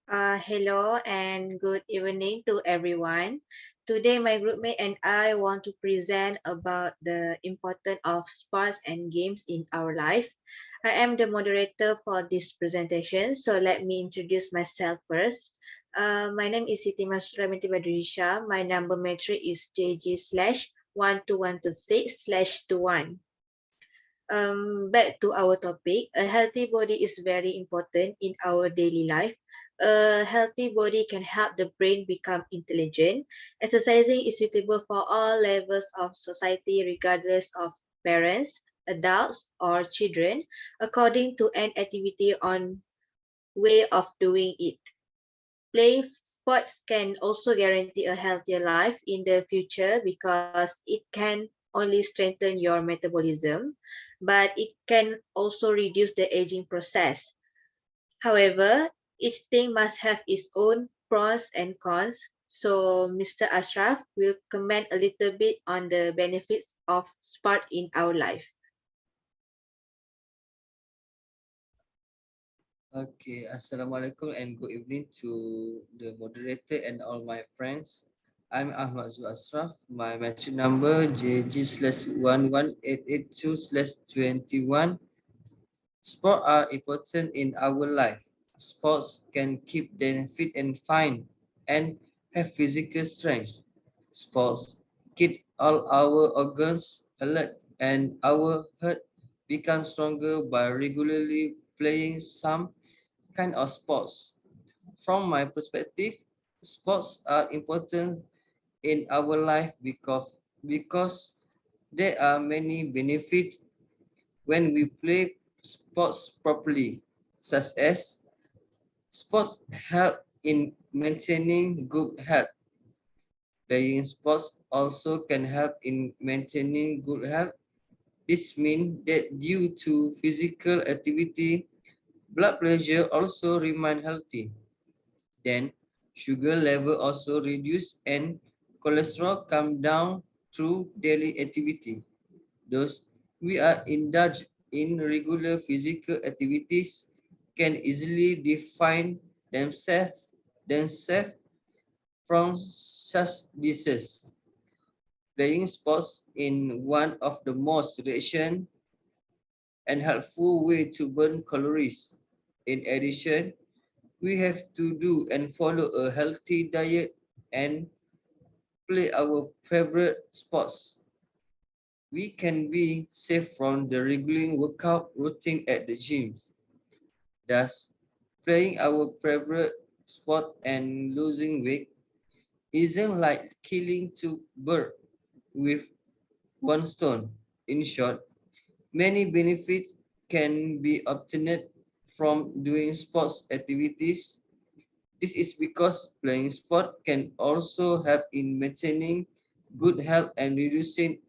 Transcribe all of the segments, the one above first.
Hello and good evening to everyone. Today, my groupmate and I want to present about the importance of sports and games in our life. I am the moderator for this presentation, so let me introduce myself first. My name is Siti Masramiti Badrisha. My number matrix is JG slash 12126 slash 21. Back to our topic, a healthy body is very important in our daily life. A healthy body can help the brain become intelligent. Exercising is suitable for all levels of society, regardless of parents, adults, or children, according to an activity on way of doing it. Playing sports can also guarantee a healthier life in the future because it can only strengthen your metabolism, but it can also reduce the aging process. However, each thing must have its own pros and cons. So Mr. Ashraf will comment a little bit on the benefits of sport in our life. Okay, Assalamualaikum and good evening to the moderator and all my friends. I'm Ahmad Zu Asraf. My matric number JG/11882/21. Sports are important in our life. Sports can keep them fit and fine and have physical strength. Sports keep all our organs alert and our heart becomes stronger by regularly playing some kind of sports. From my perspective, sports are important in our life because there are many benefits when we play sports properly, such as sports help in maintaining good health. Playing sports also can help in maintaining good health. This means that due to physical activity, blood pressure also remain healthy. Then sugar level also reduce and cholesterol come down through daily activity. Those we are indulged in regular physical activities can easily define themselves from such diseases. Playing sports in one of the most efficient and helpful way to burn calories. In addition, we have to do and follow a healthy diet and play our favorite sports. We can be safe from the regular workout routine at the gyms. Thus, playing our favorite sport and losing weight isn't like killing two birds with one stone. In short, many benefits can be obtained from doing sports activities. This is because playing sport can also help in maintaining good health and reducing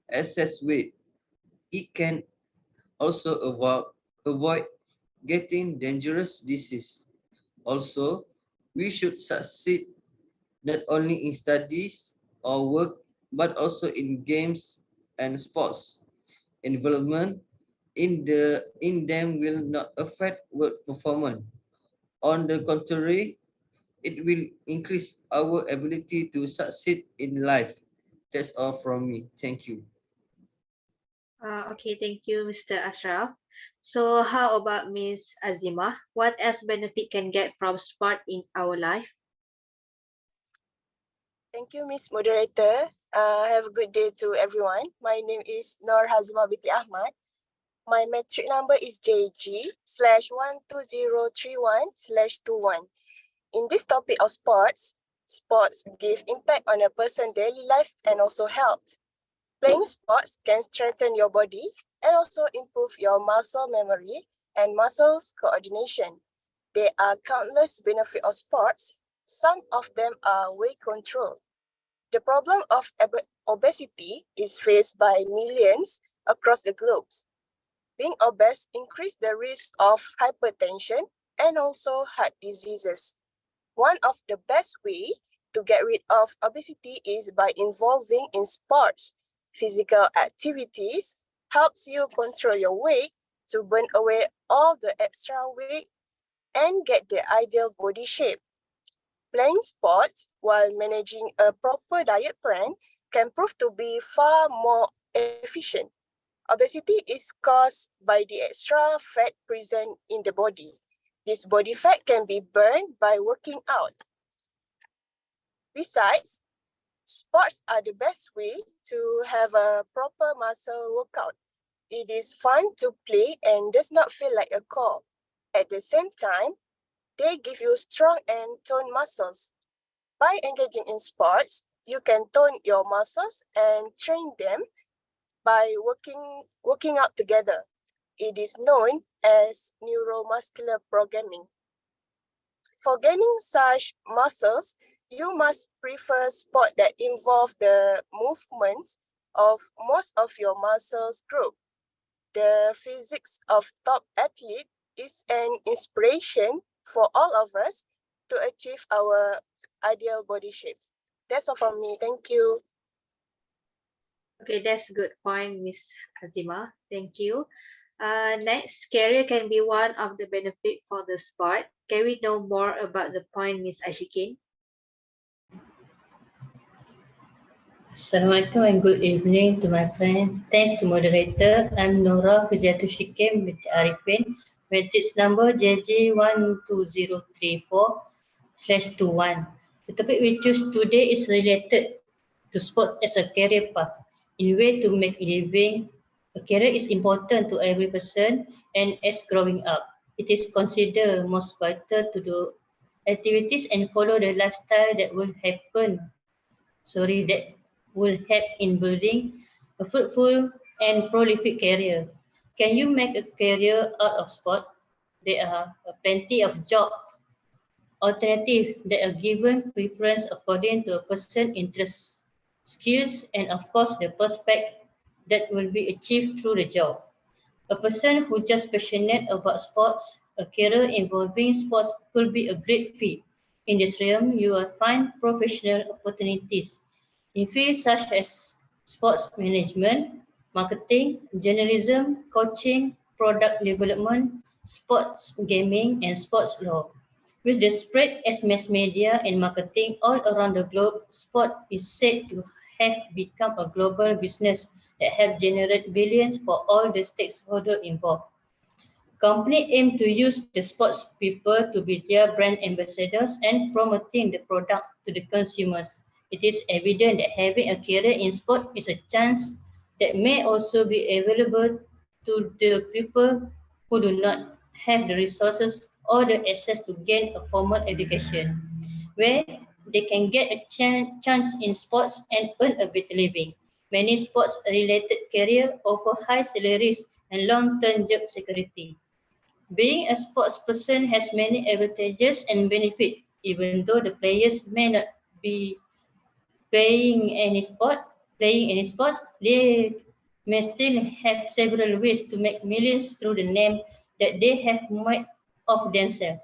excess weight. It can also avoid getting dangerous disease. Also, we should succeed not only in studies or work, but also in games and sports. Involvement in them will not affect work performance. On the contrary, it will increase our ability to succeed in life. That's all from me. Thank you. Okay, thank you, Mr. Ashraf. So, how about Miss Azima? What else benefit can get from sport in our life? Thank you, Miss Moderator. Have a good day to everyone. My name is Nur Hazma Binti Ahmad. My metric number is JG/12031/21. In this topic of sports, sports give impact on a person's daily life and also health. Playing sports can strengthen your body and also improve your muscle memory and muscles coordination. There are countless benefits of sports. Some of them are weight control. The problem of obesity is faced by millions across the globe. Being obese increases the risk of hypertension and also heart diseases. One of the best ways to get rid of obesity is by involving in sports. Physical activities helps you control your weight to burn away all the extra weight and get the ideal body shape. Playing sports while managing a proper diet plan can prove to be far more efficient. Obesity is caused by the extra fat present in the body. This body fat can be burned by working out. Besides, sports are the best way to have a proper muscle workout. It is fun to play and does not feel like a chore. At the same time, they give you strong and toned muscles. By engaging in sports, you can tone your muscles and train them by working out together. It is known as neuromuscular programming. For gaining such muscles, you must prefer sport that involve the movement of most of your muscles group. The physics of top athlete is an inspiration for all of us to achieve our ideal body shape. That's all from me. Thank you. Okay, that's a good point, Miss Azima. Thank you. Next, career can be one of the benefit for the sport. Can we know more about the point, Miss Ashikin? Assalamualaikum and good evening to my friend. Thanks to moderator. I'm Nora Fuziatul Shikim with Arifin. Matrix number JJ12034/21. The topic we choose today is related to sport as a career path. In way to make a living, a career is important to every person and as growing up. It is considered most vital to do activities and follow the lifestyle that that will help in building a fruitful and prolific career. Can you make a career out of sport? There are plenty of job alternatives that are given preference according to a person's interests, skills, and of course the prospect that will be achieved through the job. A person who just passionate about sports, a career involving sports could be a great fit. In this realm, you will find professional opportunities in fields such as sports management, marketing, journalism, coaching, product development, sports gaming, and sports law. With the spread as mass media and marketing all around the globe, sport is said to have become a global business that have generated billions for all the stakeholders involved. Companies aim to use the sports people to be their brand ambassadors and promoting the product to the consumers. It is evident that having a career in sport is a chance that may also be available to the people who do not have the resources or the access to gain a formal education, where they can get a chance in sports and earn a better living. Many sports-related careers offer high salaries and long-term job security. Being a sports person has many advantages and benefits, even though the players may not be playing any sport, playing any sports, they may still have several ways to make millions through the name that they have made of themselves.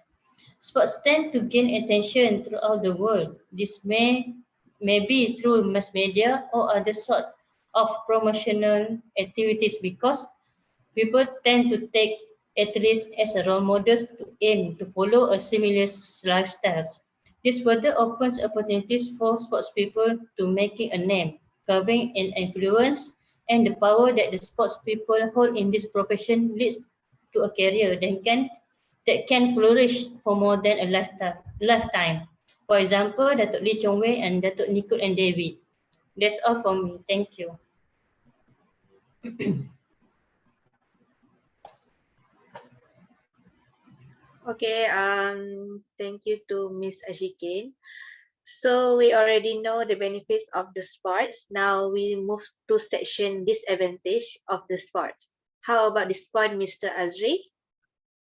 Sports tend to gain attention throughout the world. This may be through mass media or other sort of promotional activities because people tend to take athletes as a role models to aim to follow a similar lifestyle. This further opens opportunities for sports people to making a name, carving an influence, and the power that the sports people hold in this profession leads to a career that can flourish for more than a lifetime. For example, Datuk Lee Chong Wei and Datuk Nikut and David. That's all from me. Thank you. Okay, thank you to Miss Ashikin. So we already know the benefits of the sports. Now we move to section disadvantage of the sport. How about this point, Mr. Azri?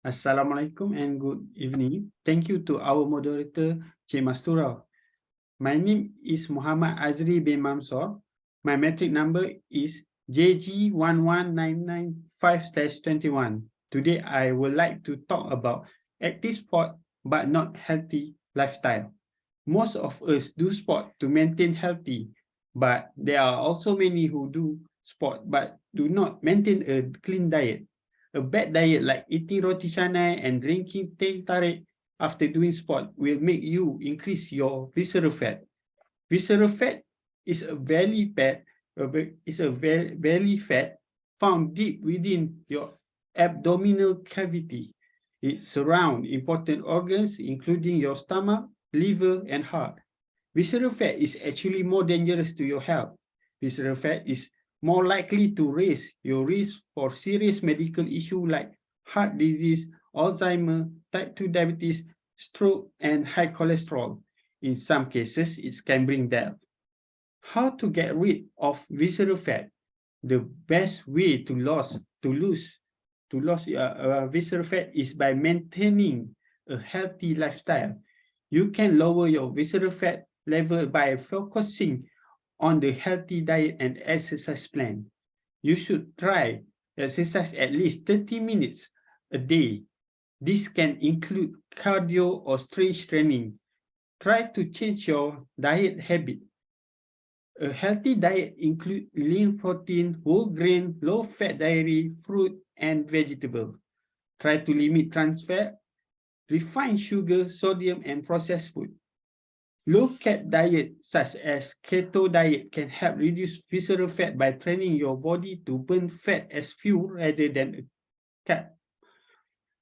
Assalamualaikum and good evening. Thank you to our moderator, Cik Mastura. My name is Muhammad Azri bin Mamsor. My metric number is JG11995/21. Today, I would like to talk about active sport but not healthy lifestyle. Most of us do sport to maintain healthy, but there are also many who do sport but do not maintain a clean diet. A bad diet like eating roti canai and drinking teh tarik after doing sport will make you increase your visceral fat. Visceral fat is a belly fat found deep within your abdominal cavity. It surrounds important organs, including your stomach, liver, and heart. Visceral fat is actually more dangerous to your health. Visceral fat is more likely to raise your risk for serious medical issues like heart disease, Alzheimer, type 2 diabetes, stroke, and high cholesterol. In some cases, it can bring death. How to get rid of visceral fat? The best way to lose visceral fat is by maintaining a healthy lifestyle. You can lower your visceral fat level by focusing on the healthy diet and exercise plan. You should try exercise at least 30 minutes a day. This can include cardio or strength training. Try to change your diet habit. A healthy diet includes lean protein, whole grain, low-fat dairy, fruit, and vegetable. Try to limit trans fat, refined sugar, sodium, and processed food. Low-carb diet such as keto diet can help reduce visceral fat by training your body to burn fat as fuel rather than carb.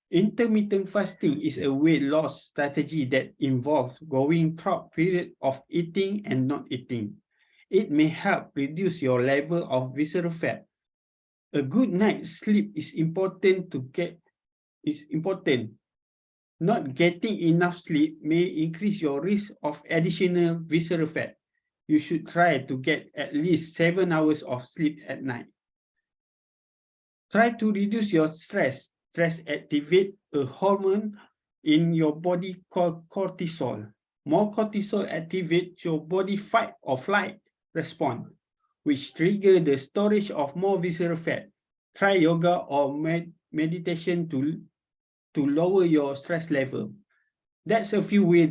Intermittent fasting is a weight loss strategy that involves going through period of eating and not eating. It may help reduce your level of visceral fat. A good night's sleep is important. Not getting enough sleep may increase your risk of additional visceral fat. You should try to get at least 7 hours of sleep at night. Try to reduce your stress. Stress activates a hormone in your body called cortisol. More cortisol activates your body fight or flight response, which trigger the storage of more visceral fat. Try yoga or meditation to lower your stress level. That's a few ways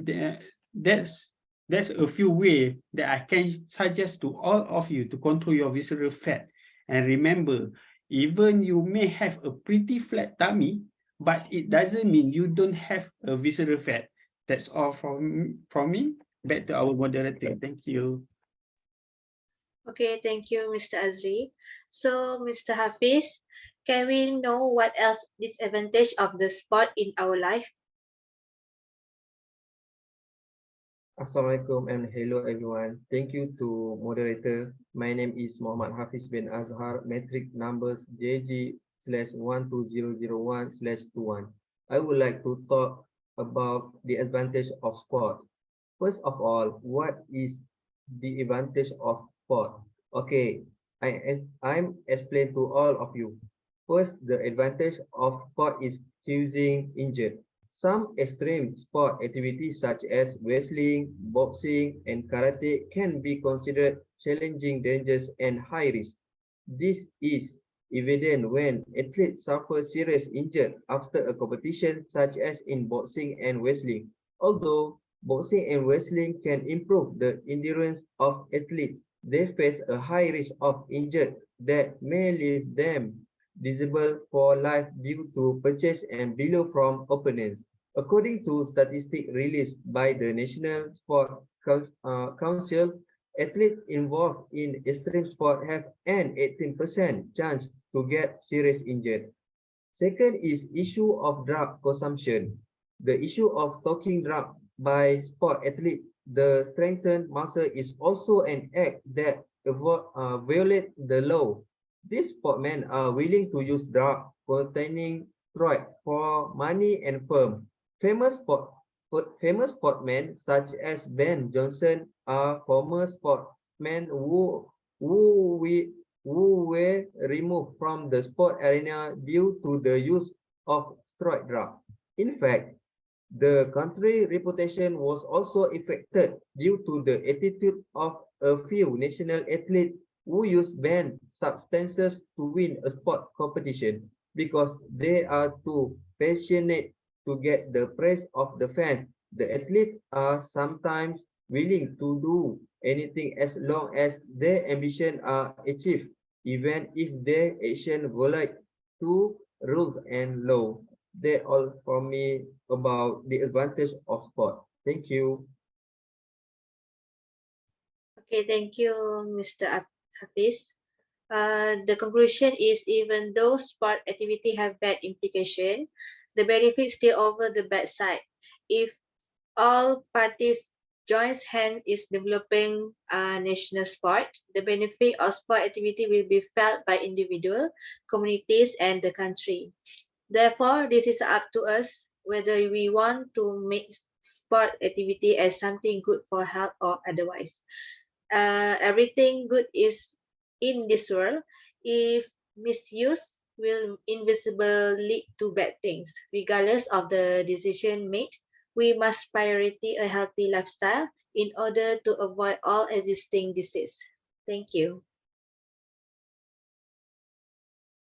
that I can suggest to all of you to control your visceral fat. And remember, even you may have a pretty flat tummy, but it doesn't mean you don't have a visceral fat. That's all from me. Back to our moderator. Thank you. Okay, thank you, Mr. Azri. So, Mr. Hafiz, can we know what else disadvantage of the sport in our life? Assalamualaikum and hello everyone. Thank you to moderator. My name is Muhammad Hafiz bin Azhar, metric numbers JG/12001/21. I would like to talk about the advantage of sport. First of all, what is the advantage of sport? Okay, I'm explain to all of you. First, the advantage of sport is choosing injured. Some extreme sport activities such as wrestling, boxing, and karate can be considered challenging, dangerous, and high risk. This is evident when athletes suffer serious injury after a competition such as in boxing and wrestling. Although boxing and wrestling can improve the endurance of athletes, they face a high risk of injury that may leave them disabled for life due to purchase and below from opponents. According to statistics released by the National Sport Council, athletes involved in extreme sport have an 18% chance to get serious injured. Second is issue of drug consumption. The issue of taking drug by sport athletes, the strengthened muscle is also an act that violates the law. These sportmen are willing to use drugs containing steroids for money and fame. Famous sportmen such as Ben Johnson are former sportsmen who were removed from the sport arena due to the use of steroid drugs. In fact, the country's reputation was also affected due to the attitude of a few national athletes who use banned substances to win a sport competition because they are too passionate to get the praise of the fans. The athletes are sometimes willing to do anything as long as their ambition are achieved, even if their action violate to rules and law. They all for me about the advantage of sport. Thank you. Okay, thank you, Mr. Hafiz. The conclusion is even though sport activity have bad implication, the benefits still over the bad side. If all parties joins hand is developing a national sport, the benefit of sport activity will be felt by individual, communities, and the country. Therefore, this is up to us whether we want to make sport activity as something good for health or otherwise. Everything good is in this world. If misused, will invisible lead to bad things. Regardless of the decision made, we must prioritize a healthy lifestyle in order to avoid all existing disease. Thank you.